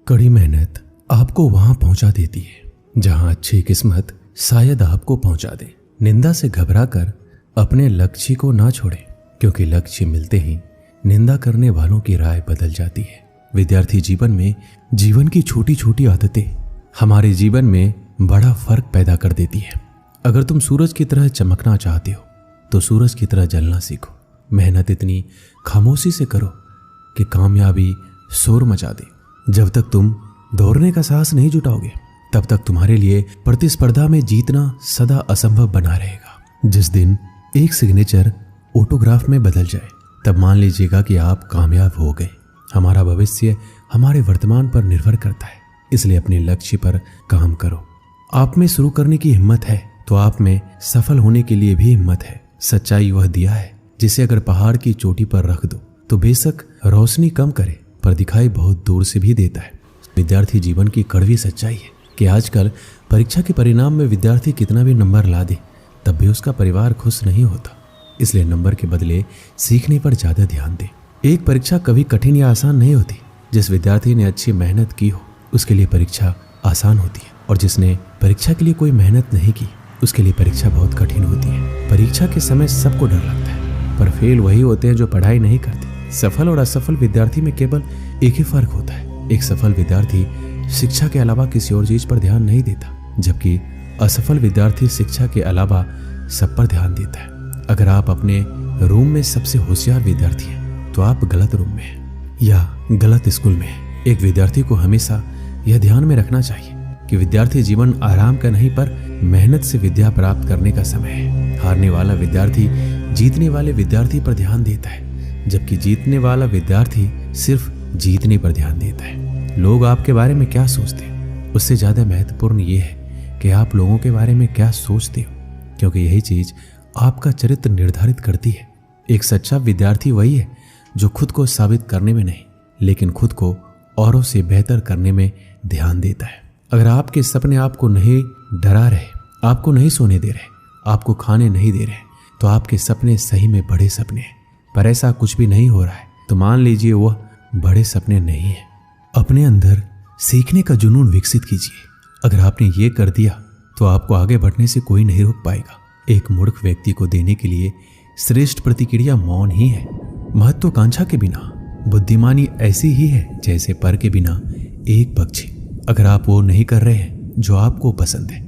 कड़ी मेहनत आपको वहां पहुंचा देती है जहां अच्छी किस्मत शायद आपको पहुंचा दे। निंदा से घबराकर अपने लक्ष्य को ना छोड़ें, क्योंकि लक्ष्य मिलते ही निंदा करने वालों की राय बदल जाती है। विद्यार्थी जीवन में जीवन की छोटी छोटी आदतें हमारे जीवन में बड़ा फर्क पैदा कर देती है। अगर तुम सूरज की तरह चमकना चाहते हो तो सूरज की तरह जलना सीखो। मेहनत इतनी खामोशी से करो कि कामयाबी शोर मचा दे। जब तक तुम दौड़ने का साहस नहीं जुटाओगे तब तक तुम्हारे लिए प्रतिस्पर्धा में जीतना सदा असंभव बना रहेगा। जिस दिन एक सिग्नेचर ऑटोग्राफ में बदल जाए तब मान लीजिएगा कि आप कामयाब हो गए। हमारा भविष्य हमारे वर्तमान पर निर्भर करता है, इसलिए अपने लक्ष्य पर काम करो। आप में शुरू करने की हिम्मत है तो आप में सफल होने के लिए भी हिम्मत है। सच्चाई वह दिया है जिसे अगर पहाड़ की चोटी पर रख दो तो बेशक रोशनी कम करे पर दिखाई बहुत दूर से भी देता है। विद्यार्थी जीवन की कड़वी सच्चाई है कि आजकल परीक्षा के परिणाम में विद्यार्थी कितना भी नंबर ला दे तब भी उसका परिवार खुश नहीं होता। इसलिए नंबर के बदले सीखने पर ज्यादा ध्यान दे। एक परीक्षा कभी कठिन या आसान नहीं होती। जिस विद्यार्थी ने अच्छी मेहनत की हो उसके लिए परीक्षा आसान होती है, और जिसने परीक्षा के लिए कोई मेहनत नहीं की उसके लिए परीक्षा बहुत कठिन होती है। परीक्षा के समय सबको डर लगता है, पर फेल वही होते हैं जो पढ़ाई नहीं करते। सफल और असफल विद्यार्थी में केवल एक ही फर्क होता है। एक सफल विद्यार्थी शिक्षा के अलावा किसी और चीज पर ध्यान नहीं देता, जबकि असफल विद्यार्थी शिक्षा के अलावा सब पर ध्यान देता है। अगर आप अपने रूम में सबसे होशियार विद्यार्थी हैं तो आप गलत रूम में हैं या गलत स्कूल में हैं। एक विद्यार्थी को हमेशा यह ध्यान में रखना चाहिए कि विद्यार्थी जीवन आराम का नहीं पर मेहनत से विद्या प्राप्त करने का समय है। हारने वाला विद्यार्थी जीतने वाले विद्यार्थी पर ध्यान देता है, जबकि जीतने वाला विद्यार्थी सिर्फ जीतने पर ध्यान देता है। लोग आपके बारे में क्या सोचते हैं उससे ज्यादा महत्वपूर्ण यह है कि आप लोगों के बारे में क्या सोचते हो, क्योंकि यही चीज आपका चरित्र निर्धारित करती है। एक सच्चा विद्यार्थी वही है जो खुद को साबित करने में नहीं लेकिन खुद को औरों से बेहतर करने में ध्यान देता है। अगर आपके सपने आपको नहीं डरा रहे, आपको नहीं सोने दे रहे, आपको खाने नहीं दे रहे, तो आपके सपने सही में बड़े सपने हैं। पर ऐसा कुछ भी नहीं हो रहा है तो मान लीजिए वह बड़े सपने नहीं है। अपने अंदर सीखने का जुनून विकसित कीजिए। अगर आपने ये कर दिया तो आपको आगे बढ़ने से कोई नहीं रोक पाएगा। एक मूर्ख व्यक्ति को देने के लिए श्रेष्ठ प्रतिक्रिया मौन ही है। महत्वाकांक्षा के बिना बुद्धिमानी ऐसी ही है जैसे पर के बिना एक पक्षी। अगर आप वो नहीं कर रहे हैं जो आपको पसंद है,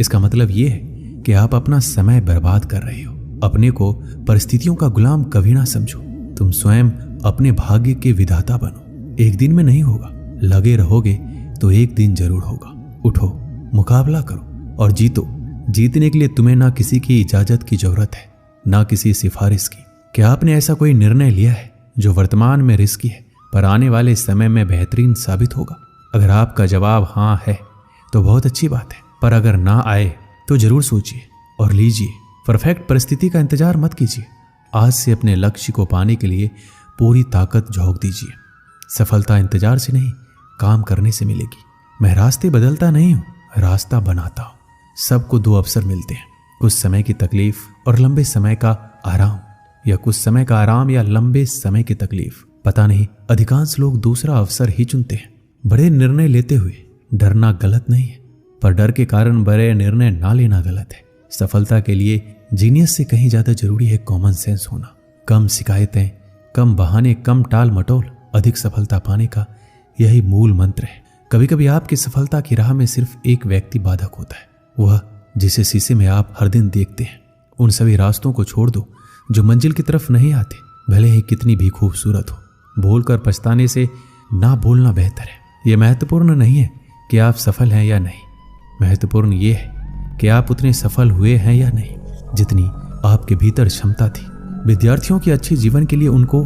इसका मतलब ये है कि आप अपना समय बर्बाद कर रहे हो। अपने को परिस्थितियों का गुलाम कभी ना समझो। तुम स्वयं अपने भाग्य के विधाता बनो। एक दिन में नहीं होगा, लगे रहोगे तो एक दिन जरूर होगा। उठो, मुकाबला करो और जीतो। जीतने के लिए तुम्हें ना किसी की इजाजत की जरूरत है ना किसी सिफारिश की। क्या आपने ऐसा कोई निर्णय लिया है जो वर्तमान में रिस्की है पर आने वाले समय में बेहतरीन साबित होगा? अगर आपका जवाब हाँ है तो बहुत अच्छी बात है, पर अगर ना आए तो जरूर सोचिए और लीजिए। परफेक्ट परिस्थिति का इंतजार मत कीजिए। आज से अपने लक्ष्य को पाने के लिए पूरी ताकत झोंक दीजिए। सफलता इंतजार से नहीं, काम करने से मिलेगी। मैं रास्ते बदलता नहीं हूं, रास्ता बनाता हूं। सबको दो अवसर मिलते हैं, कुछ समय की तकलीफ और लंबे समय का आराम, या कुछ समय का आराम या लंबे समय की तकलीफ। पता नहीं, अधिकांश लोग दूसरा अवसर ही चुनते हैं। बड़े निर्णय लेते हुए डरना गलत नहीं है, पर डर के कारण बड़े निर्णय ना लेना गलत है। सफलता के लिए जीनियस से कहीं ज्यादा जरूरी है कॉमन सेंस होना। कम शिकायतें, कम बहाने, कम टाल मटोल, अधिक सफलता पाने का यही मूल मंत्र है। कभी कभी आपकी सफलता की राह में सिर्फ एक व्यक्ति बाधक होता है, वह जिसे शीशे में आप हर दिन देखते हैं। उन सभी रास्तों को छोड़ दो जो मंजिल की तरफ नहीं आते, भले ही कितनी भी खूबसूरत हो। बोलकर पछताने से ना बोलना बेहतर है। यह महत्वपूर्ण नहीं है कि आप सफल हैं या नहीं, महत्वपूर्ण यह है कि आप उतने सफल हुए हैं या नहीं जितनी आपके भीतर क्षमता थी। विद्यार्थियों के अच्छे जीवन के लिए उनको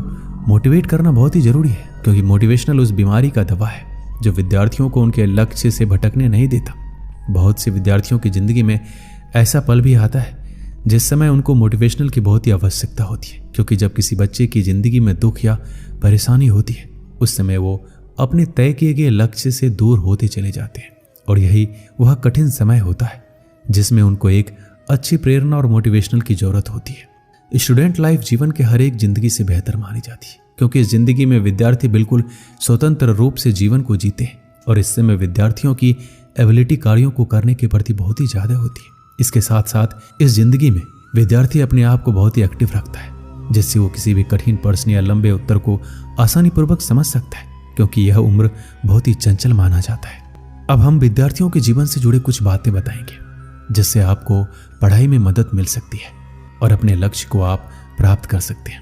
मोटिवेट करना बहुत ही जरूरी है, क्योंकि मोटिवेशनल उस बीमारी का दवा है जो विद्यार्थियों को उनके लक्ष्य से भटकने नहीं देता। बहुत से विद्यार्थियों की जिंदगी में ऐसा पल भी आता है जिस समय उनको मोटिवेशनल की बहुत ही आवश्यकता होती है, क्योंकि जब किसी बच्चे की जिंदगी में दुख या परेशानी होती है उस समय वो अपने तय किए गए लक्ष्य से दूर होते चले जाते हैं, और यही वह कठिन समय होता है जिसमें उनको एक अच्छी प्रेरणा और मोटिवेशनल की जरूरत होती है। स्टूडेंट लाइफ जीवन के हर एक जिंदगी से बेहतर मानी जाती है, क्योंकि इस जिंदगी में विद्यार्थी बिल्कुल स्वतंत्र रूप से जीवन को जीते हैं। और इससे में विद्यार्थियों की एबिलिटी कार्यों को करने के प्रति बहुत ही ज्यादा होती है। इसके साथ साथ इस जिंदगी में विद्यार्थी अपने आप को बहुत ही एक्टिव रखता है, जिससे वो किसी भी कठिन प्रश्न या लंबे उत्तर को आसानी पूर्वक समझ सकता है, क्योंकि यह उम्र बहुत ही चंचल माना जाता है। अब हम विद्यार्थियों के जीवन से जुड़े कुछ बातें बताएंगे, जिससे आपको पढ़ाई में मदद मिल सकती है और अपने लक्ष्य को आप प्राप्त कर सकते हैं।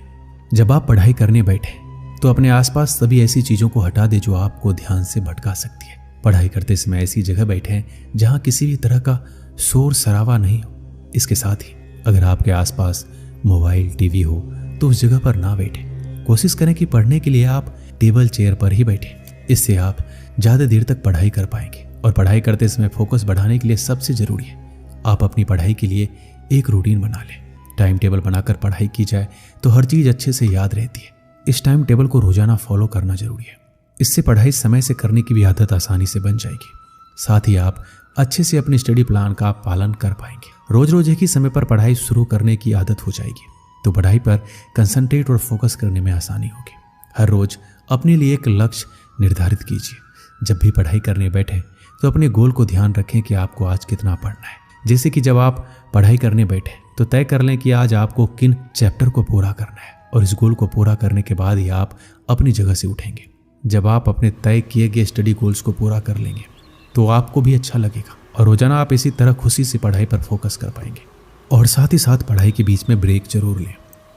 जब आप पढ़ाई करने बैठे तो अपने आसपास सभी ऐसी चीजों को हटा दे जो आपको ध्यान से भटका सकती है। पढ़ाई करते समय ऐसी जगह बैठे जहां किसी भी तरह का शोर शराबा नहीं हो। इसके साथ ही अगर आपके आसपास मोबाइल, टीवी हो तो उस जगह पर ना बैठे। कोशिश करें कि पढ़ने के लिए आप टेबल चेयर पर ही बैठे। इससे आप ज्यादा देर तक पढ़ाई कर पाएंगे। और पढ़ाई करते समय फोकस बढ़ाने के लिए सबसे जरूरी है आप अपनी पढ़ाई के लिए एक रूटीन बना लें। टाइम टेबल बनाकर पढ़ाई की जाए तो हर चीज अच्छे से याद रहती है। इस टाइम टेबल को रोजाना फॉलो करना जरूरी है। इससे पढ़ाई समय से करने की भी आदत आसानी से बन जाएगी। साथ ही आप अच्छे से अपने स्टडी प्लान का पालन कर पाएंगे। रोज रोज एक ही समय पर पढ़ाई शुरू करने की आदत हो जाएगी तो पढ़ाई पर कंसंट्रेट और फोकस करने में आसानी होगी। हर रोज अपने लिए एक लक्ष्य निर्धारित कीजिए। जब भी पढ़ाई करने बैठे तो अपने गोल को ध्यान रखें कि आपको आज कितना पढ़ना है। जैसे कि जब आप पढ़ाई करने बैठे तो तय कर लें कि आज आपको किन चैप्टर को पूरा करना है, और इस गोल को पूरा करने के बाद ही आप अपनी जगह से उठेंगे। जब आप अपने तय किए गए स्टडी गोल्स को पूरा कर लेंगे तो आपको भी अच्छा लगेगा और रोजाना आप इसी तरह खुशी से पढ़ाई पर फोकस कर पाएंगे। और साथ ही साथ पढ़ाई के बीच में ब्रेक जरूर लें।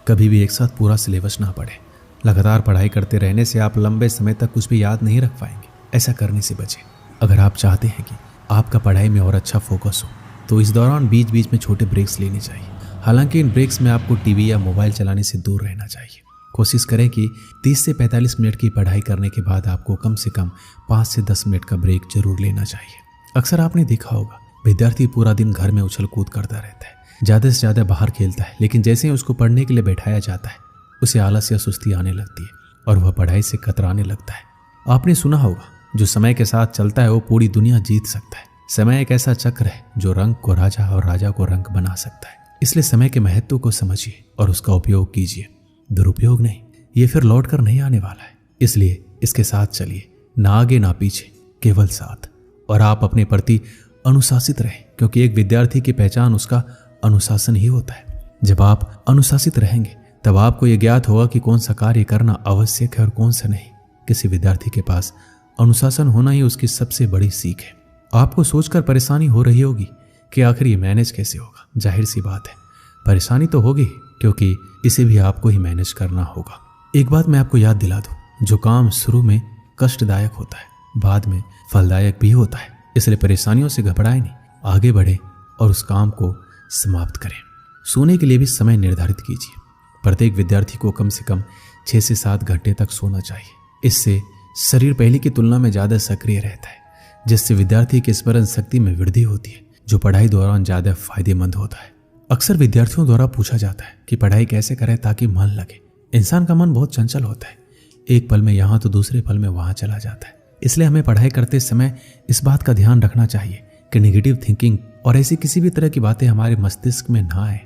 कभी भी एक साथ पूरा सिलेबस ना पढ़ें। लगातार पढ़ाई करते रहने से आप लंबे समय तक कुछ भी याद नहीं रख पाएंगे। ऐसा करने से बचें। अगर आप चाहते हैं कि आपका पढ़ाई में और अच्छा फोकस हो तो इस दौरान बीच बीच में छोटे ब्रेक्स लेने चाहिए। हालांकि इन ब्रेक्स में आपको टीवी या मोबाइल चलाने से दूर रहना चाहिए। कोशिश करें कि 30 से 45 मिनट की पढ़ाई करने के बाद आपको कम से कम 5 से 10 मिनट का ब्रेक जरूर लेना चाहिए। अक्सर आपने देखा होगा विद्यार्थी पूरा दिन घर में उछल कूद करता रहता है, ज़्यादा से ज़्यादा बाहर खेलता है, लेकिन जैसे ही उसको पढ़ने के लिए बैठाया जाता है उसे आलस या सुस्ती आने लगती है और वह पढ़ाई से कतराने लगता है। आपने सुना होगा जो समय के साथ चलता है वो पूरी दुनिया जीत सकता है। समय एक ऐसा चक्र है जो रंग को राजा और राजा को रंग बना सकता है। इसलिए समय के महत्व को समझिए और उसका उपयोग कीजिए, दुरुपयोग नहीं। ये फिर लौट कर नहीं आने वाला है, इसलिए इसके साथ चलिए, ना आगे ना पीछे, केवल साथ। और आप अपने प्रति अनुशासित रहें, क्योंकि एक विद्यार्थी की पहचान उसका अनुशासन ही होता है। जब आप अनुशासित रहेंगे तब आपको यह ज्ञात होगा कि कौन सा कार्य करना आवश्यक है और कौन सा नहीं। किसी विद्यार्थी के पास अनुशासन होना ही उसकी सबसे बड़ी सीख है। आपको सोचकर परेशानी हो रही होगी कि आखिर ये मैनेज कैसे होगा। जाहिर सी बात है, परेशानी तो होगी, क्योंकि इसे भी आपको ही मैनेज करना होगा। एक बात मैं आपको याद दिला दूं, जो काम शुरू में कष्टदायक होता है बाद में फलदायक भी होता है। इसलिए परेशानियों से घबराएं नहीं, आगे बढ़ें और उस काम को समाप्त करें। सोने के लिए भी समय निर्धारित कीजिए। प्रत्येक विद्यार्थी को कम से कम 6 से 7 घंटे तक सोना चाहिए। इससे शरीर पहले की तुलना में ज्यादा सक्रिय रहता है, जिससे विद्यार्थी की स्मरण शक्ति में वृद्धि होती है, जो पढ़ाई दौरान ज्यादा फायदेमंद होता है। अक्सर विद्यार्थियों द्वारा पूछा जाता है कि पढ़ाई कैसे करें ताकि मन लगे। इंसान का मन बहुत चंचल होता है, एक पल में यहाँ तो दूसरे पल में वहां चला जाता है। इसलिए हमें पढ़ाई करते समय इस बात का ध्यान रखना चाहिए कि नेगेटिव थिंकिंग और ऐसी किसी भी तरह की बातें हमारे मस्तिष्क में ना आए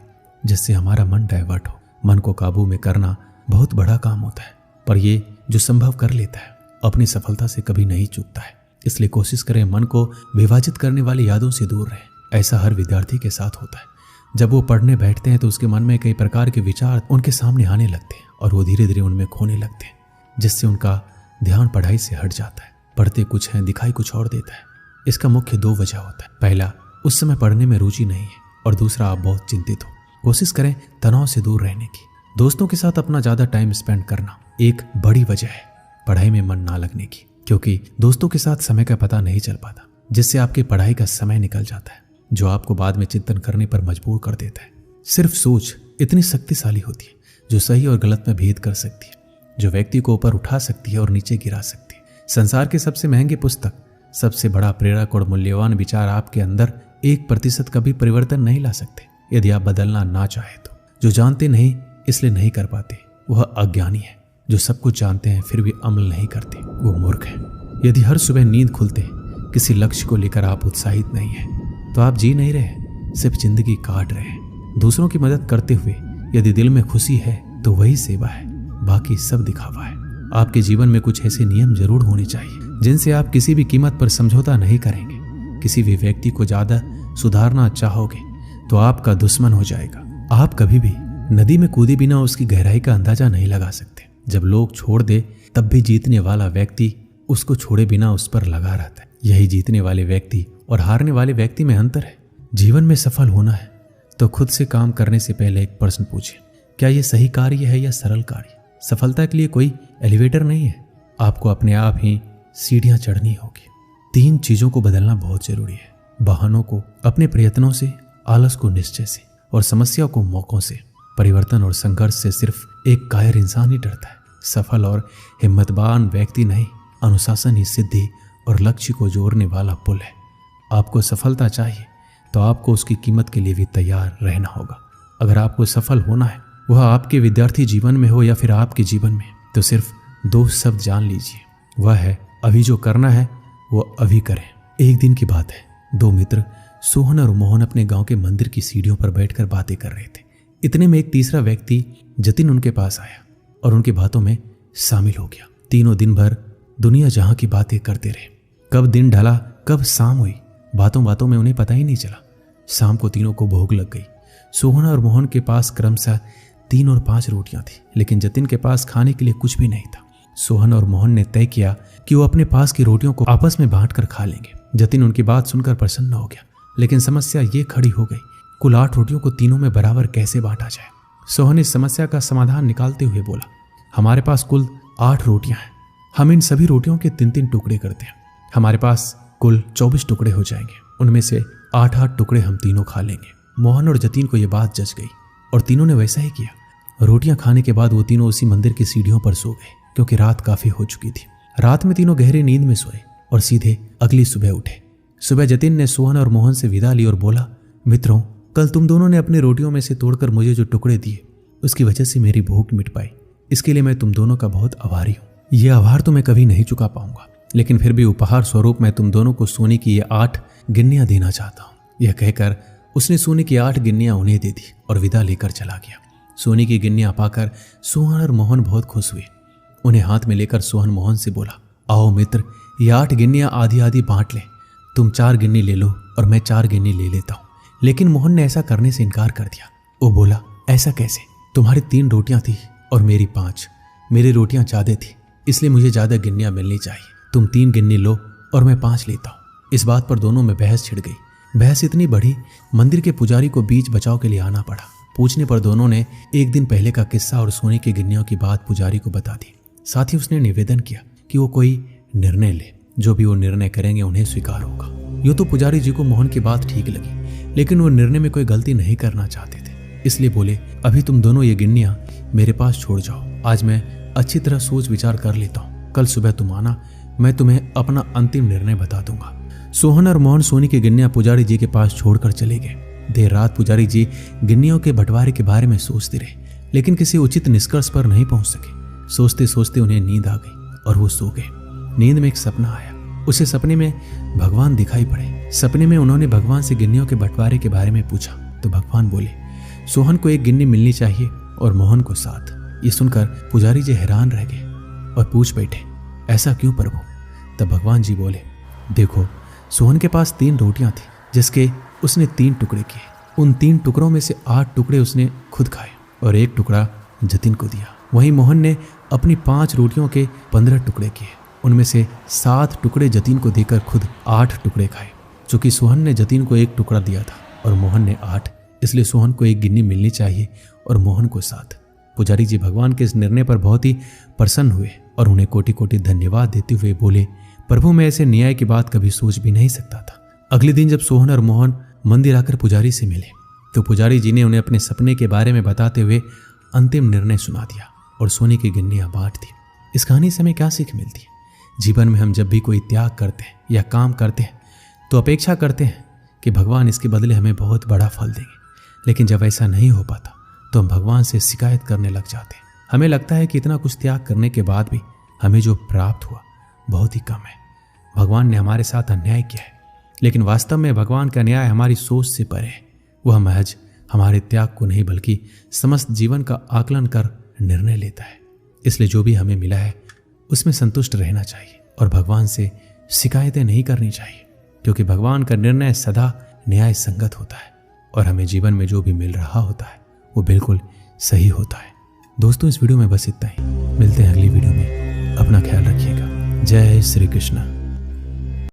जिससे हमारा मन डाइवर्ट हो। मन को काबू में करना बहुत बड़ा काम होता है, पर ये जो संभव कर लेता है अपनी सफलता से कभी नहीं चूकता है। इसलिए कोशिश करें मन को विभाजित करने वाली यादों से दूर रहें। ऐसा हर विद्यार्थी के साथ होता है। जब वो पढ़ने बैठते हैं तो उसके मन में कई प्रकार के विचार उनके सामने आने लगते हैं और वो धीरे धीरे उनमें खोने लगते हैं, जिससे उनका ध्यान पढ़ाई से हट जाता है। पढ़ते कुछ है, दिखाई कुछ और देता है। इसका मुख्य 2 वजह होता है। पहला, उस समय पढ़ने में रुचि नहीं है, और दूसरा, आप बहुत चिंतित हो। कोशिश करें तनाव से दूर रहने की। दोस्तों के साथ अपना ज्यादा टाइम स्पेंड करना एक बड़ी वजह है पढ़ाई में मन ना लगने की, क्योंकि दोस्तों के साथ समय का पता नहीं चल पाता, जिससे आपकी पढ़ाई का समय निकल जाता है, जो आपको बाद में चिंतन करने पर मजबूर कर देता है। सिर्फ सोच इतनी शक्तिशाली होती है जो सही और गलत में भेद कर सकती है, जो व्यक्ति को ऊपर उठा सकती है और नीचे गिरा सकती है। संसार के सबसे महंगे पुस्तक, सबसे बड़ा प्रेरक और मूल्यवान विचार आपके अंदर 1% का भी परिवर्तन नहीं ला सकते यदि आप बदलना ना चाहे तो। जो जानते नहीं इसलिए नहीं कर पाते वह अज्ञानी है। जो सब कुछ जानते हैं फिर भी अमल नहीं करते वो मूर्ख है। यदि हर सुबह नींद खुलते किसी लक्ष्य को लेकर आप उत्साहित नहीं है तो आप जी नहीं रहे, सिर्फ जिंदगी काट रहे हैं। दूसरों की मदद करते हुए यदि दिल में खुशी है तो वही सेवा है, बाकी सब दिखावा है। आपके जीवन में कुछ ऐसे नियम जरूर होने चाहिए जिनसे आप किसी भी कीमत पर समझौता नहीं करेंगे। किसी भी व्यक्ति को ज्यादा सुधारना चाहोगे तो आपका दुश्मन हो जाएगा। आप कभी भी नदी में कूदे बिना उसकी गहराई का अंदाजा नहीं लगा सकते। जब लोग छोड़ दे तब भी जीतने वाला व्यक्ति उसको छोड़े बिना उस पर लगा रहता है। यही जीतने वाले व्यक्ति और हारने वाले व्यक्ति में अंतर है। जीवन में सफल होना है तो खुद से काम करने से पहले एक प्रश्न पूछें, क्या यह सही कार्य है या सरल कार्य? सफलता के लिए कोई एलिवेटर नहीं है, आपको अपने आप ही सीढ़ियां चढ़नी होगी। 3 चीजों को बदलना बहुत जरूरी है। बहानों को अपने प्रयत्नों से, आलस को निश्चय से और समस्या को मौकों से। परिवर्तन और संघर्ष से सिर्फ एक कायर इंसान ही डरता है। सफल और हिम्मतवान व्यक्ति नहीं, अनुशासन ही सिद्धि और लक्ष्य को जोड़ने वाला पुल है। आपको सफलता चाहिए तो आपको उसकी कीमत के लिए भी तैयार रहना होगा। अगर आपको सफल होना है, वह आपके विद्यार्थी जीवन में हो या फिर आपके जीवन में, तो सिर्फ 2 शब्द जान लीजिए, वह है अभी जो करना है वो अभी करें। एक दिन की बात है, 2 मित्र सोहन और मोहन अपने गांव के मंदिर की सीढ़ियों पर बैठकर बातें कर रहे थे। इतने में एक तीसरा व्यक्ति जतिन उनके पास आया और उनकी बातों में शामिल हो गया। तीनों दिन भर दुनिया जहां की बातें करते रहे। कब दिन ढला, कब शाम हुई, बातों बातों में उन्हें पता ही नहीं चला। शाम को तीनों को भूख लग गई। सोहन और मोहन के पास क्रमशः 3 और 5 रोटियां थी, लेकिन जतिन के पास खाने के लिए कुछ भी नहीं था। सोहन और मोहन ने तय किया कि वो अपने पास की रोटियों को आपस में बांटकर खा लेंगे। जतिन उनकी बात सुनकर प्रसन्न हो गया, लेकिन समस्या ये खड़ी हो गई, कुल 8 रोटियों को तीनों में बराबर कैसे बांटा जाए। सोहन इस समस्या का समाधान निकालते हुए बोला, हमारे पास कुल 8 रोटियां हैं, हम इन सभी रोटियों के 3-3 टुकड़े करते हैं। हमारे पास कुल 24 टुकड़े हो जाएंगे, उनमें से 8-8 टुकड़े हम तीनों खा लेंगे। मोहन और जतिन को यह बात जच गई और तीनों ने वैसा ही किया। रोटियां खाने के बाद वो तीनों उसी मंदिर की सीढ़ियों पर सो गए, क्योंकि रात काफी हो चुकी थी। रात में तीनों गहरी नींद में सोए और सीधे अगली सुबह उठे। सुबह जतिन ने सोहन और मोहन से विदा ली और बोला, मित्रों, कल तुम दोनों ने अपनी रोटियों में से तोड़कर मुझे जो टुकड़े दिए, उसकी वजह से मेरी भूख मिट पाई। इसके लिए मैं तुम दोनों का बहुत आभारी हूँ। यह आभार तो मैं कभी नहीं चुका पाऊंगा, लेकिन फिर भी उपहार स्वरूप मैं तुम दोनों को सोने की ये 8 गिन्नियां देना चाहता हूँ। यह कहकर उसने सोने की 8 गिन्नियां उन्हें दे दी और विदा लेकर चला गया। सोने की गिन्नियां पाकर सोहन और मोहन बहुत खुश हुए। उन्हें हाथ में लेकर सोहन मोहन से बोला, आओ मित्र, ये 8 गिन्नियां आधी आधी बांट ले। तुम 4 गिन्नी ले लो और मैं 4 गिन्नी ले लेता हूँ। लेकिन मोहन ने ऐसा करने से इनकार कर दिया। वो बोला, ऐसा कैसे? तुम्हारी 3 रोटियां थी और मेरी 5। मेरी रोटियां ज्यादा थी, इसलिए मुझे ज्यादा गिन्नियां मिलनी चाहिए। तुम 3 गिन्नी लो और मैं 5 लेता हूँ। इस बात पर दोनों में बहस छिड़ गई। बहस इतनी बढ़ी, मंदिर के पुजारी को बीच बचाव के लिए आना पड़ा। पूछने पर दोनों ने एक दिन पहले का किस्सा और सोने की गिन्नियों की बात पुजारी को बता दी। साथ ही उसने निवेदन किया कि वो कोई निर्णय ले, जो भी वो निर्णय करेंगे उन्हें स्वीकार होगा। यूं तो पुजारी जी को मोहन की बात ठीक लगी, लेकिन वो निर्णय में कोई गलती नहीं करना चाहते थे, इसलिए बोले, अभी तुम दोनों ये गिन्नियां मेरे पास छोड़ जाओ। आज मैं अच्छी तरह सोच विचार कर लेता हूँ। कल सुबह तुम आना, मैं तुम्हें अपना अंतिम निर्णय बता दूंगा। सोहन और मोहन सोने की गिन्नियां पुजारी जी के पास छोड़कर चले गए। देर रात पुजारी जी गिन्नियों के बंटवारे के बारे में सोचते रहे, लेकिन किसी उचित निष्कर्ष पर नहीं पहुंच सके। सोचते सोचते उन्हें नींद आ गई और वो सो गए। नींद में एक सपना आया। उसे सपने में भगवान दिखाई पड़े। सपने में उन्होंने भगवान से गिन्नियों के बंटवारे के बारे में पूछा तो भगवान बोले, सोहन को 1 गिन्नी मिलनी चाहिए और मोहन को 7। ये सुनकर पुजारी जी हैरान रह गए और पूछ बैठे, ऐसा क्यों प्रभु? तब भगवान जी बोले, देखो, सोहन के पास 3 रोटियां थी, जिसके उसने 3 टुकड़े किए। उन 3 टुकड़ों में से 8 टुकड़े उसने खुद खाए और 1 टुकड़ा जतिन को दिया। वहीं मोहन ने अपनी 5 रोटियों के 15 टुकड़े किए। उनमें से 7 टुकड़े जतिन को देकर खुद 8 टुकड़े खाए। चूंकि सोहन ने जतिन को 1 टुकड़ा दिया था और मोहन ने 8, इसलिए सोहन को 1 गिन्नी मिलनी चाहिए और मोहन को 7। पुजारी जी भगवान के इस निर्णय पर बहुत ही प्रसन्न हुए और उन्हें कोटि कोटि धन्यवाद देते हुए बोले, प्रभु, मैं ऐसे न्याय की बात कभी सोच भी नहीं सकता था। अगले दिन जब सोहन और मोहन मंदिर आकर पुजारी से मिले तो पुजारी जी ने उन्हें अपने सपने के बारे में बताते हुए अंतिम निर्णय सुना दिया और सोने की गिन्नियां बांट दी। इस कहानी से हमें क्या सीख मिलती है? जीवन में हम जब भी कोई त्याग करते हैं या काम करते हैं तो अपेक्षा करते हैं कि भगवान इसके बदले हमें बहुत बड़ा फल देंगे, लेकिन जब ऐसा नहीं हो पाता तो हम भगवान से शिकायत करने लग जाते हैं। हमें लगता है कि इतना कुछ त्याग करने के बाद भी हमें जो प्राप्त हुआ बहुत ही कम है। भगवान ने हमारे साथ अन्याय किया है, लेकिन वास्तव में भगवान का न्याय हमारी सोच से परे है। वह महज हमारे त्याग को नहीं बल्कि समस्त जीवन का आकलन कर निर्णय लेता है। इसलिए जो भी हमें मिला है उसमें संतुष्ट रहना चाहिए और भगवान से शिकायतें नहीं करनी चाहिए, क्योंकि भगवान का निर्णय सदा न्याय संगत होता है और हमें जीवन में जो भी मिल रहा होता है वो बिल्कुल सही होता है। दोस्तों, इस वीडियो में बस इतना ही। मिलते हैं अगली वीडियो में। अपना ख्याल रखिएगा। जय श्री कृष्ण।